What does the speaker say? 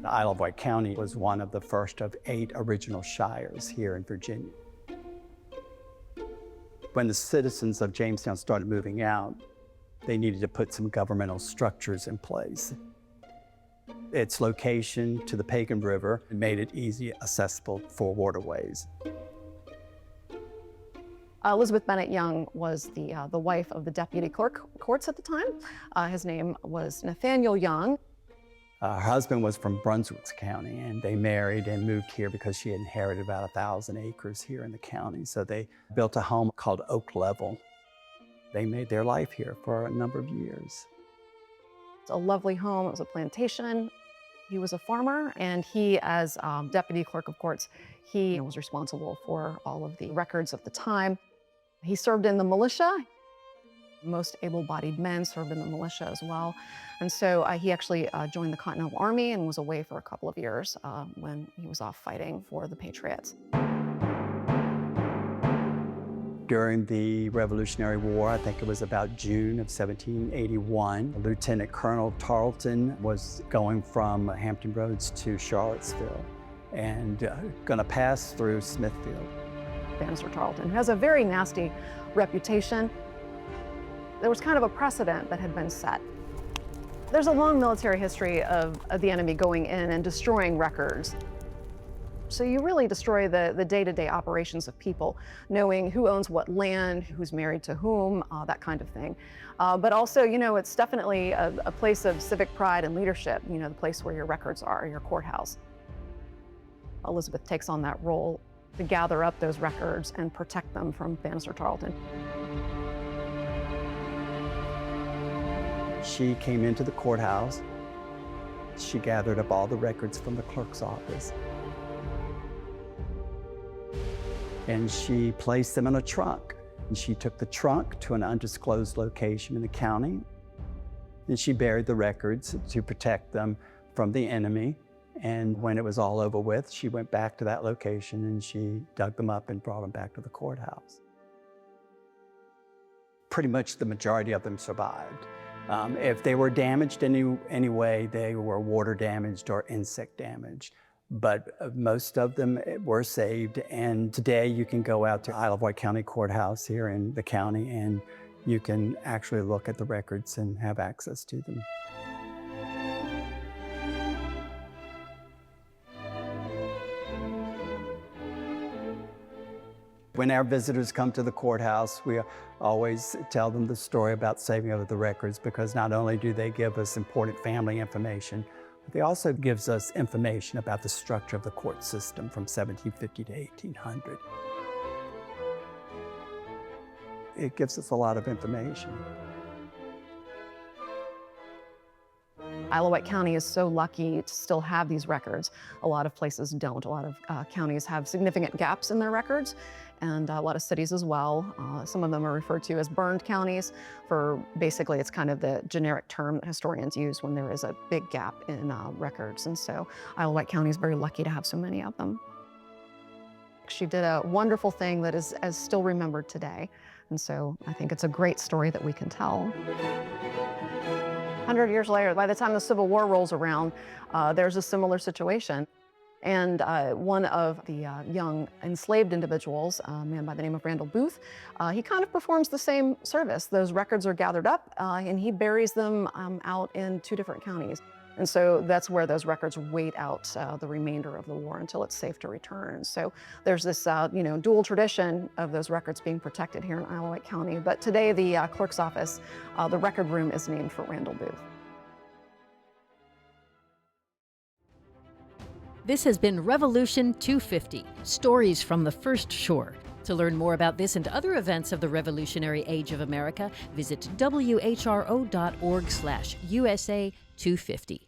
The Isle of Wight County was one of the first of 8 original shires here in Virginia. When the citizens of Jamestown started moving out, they needed to put some governmental structures in place. Its location to the Pagan River made it easy accessible for waterways. Elizabeth Bennett Young was the wife of the deputy clerk courts at the time. His name was Nathaniel Young. Her husband was from Brunswick County, and they married and moved here because she inherited about 1,000 acres here in the county. So they built a home called Oak Level. They made their life here for a number of years. It's a lovely home. It was a plantation. He was a farmer, and he, as deputy clerk of courts, he was responsible for all of the records of the time. He served in the militia. Most able-bodied men served in the militia as well. And so he actually joined the Continental Army and was away for a couple of years when he was off fighting for the Patriots. During the Revolutionary War, I think it was about June of 1781, Lieutenant Colonel Tarleton was going from Hampton Roads to Charlottesville and going to pass through Smithfield. Bannister Tarleton has a very nasty reputation. There was kind of a precedent that had been set. There's a long military history of the enemy going in and destroying records. So you really destroy the day-to-day operations of people, knowing who owns what land, who's married to whom, that kind of thing. But also, it's definitely a place of civic pride and leadership, the place where your records are, your courthouse. Elizabeth takes on that role to gather up those records and protect them from Bannister Tarleton. She came into the courthouse. She gathered up all the records from the clerk's office. And she placed them in a trunk. And she took the trunk to an undisclosed location in the county. And she buried the records to protect them from the enemy. And when it was all over with, she went back to that location and she dug them up and brought them back to the courthouse. Pretty much the majority of them survived. If they were damaged in any way, they were water damaged or insect damaged. But most of them were saved, and today you can go out to Isle of Wight County Courthouse here in the county and you can actually look at the records and have access to them. When our visitors come to the courthouse, we always tell them the story about saving of the records, because not only do they give us important family information, but they also gives us information about the structure of the court system from 1750 to 1800. It gives us a lot of information. Isle of Wight County is so lucky to still have these records. A lot of places don't. A lot of counties have significant gaps in their records, and a lot of cities as well. Some of them are referred to as burned counties. Basically, it's kind of the generic term that historians use when there is a big gap in records. And so Isle of Wight County is very lucky to have so many of them. She did a wonderful thing that is still remembered today. And so I think it's a great story that we can tell. 100 years later, by the time the Civil War rolls around, there's a similar situation. And one of the young enslaved individuals, a man by the name of Randall Booth, he kind of performs the same service. Those records are gathered up and he buries them out in 2 different counties. And so that's where those records wait out the remainder of the war until it's safe to return. So there's this dual tradition of those records being protected here in Isle of Wight County. But today the clerk's office, the record room, is named for Randall Booth. This has been Revolution 250, Stories from the First Shore. To learn more about this and other events of the Revolutionary Age of America, visit whro.org/USA250.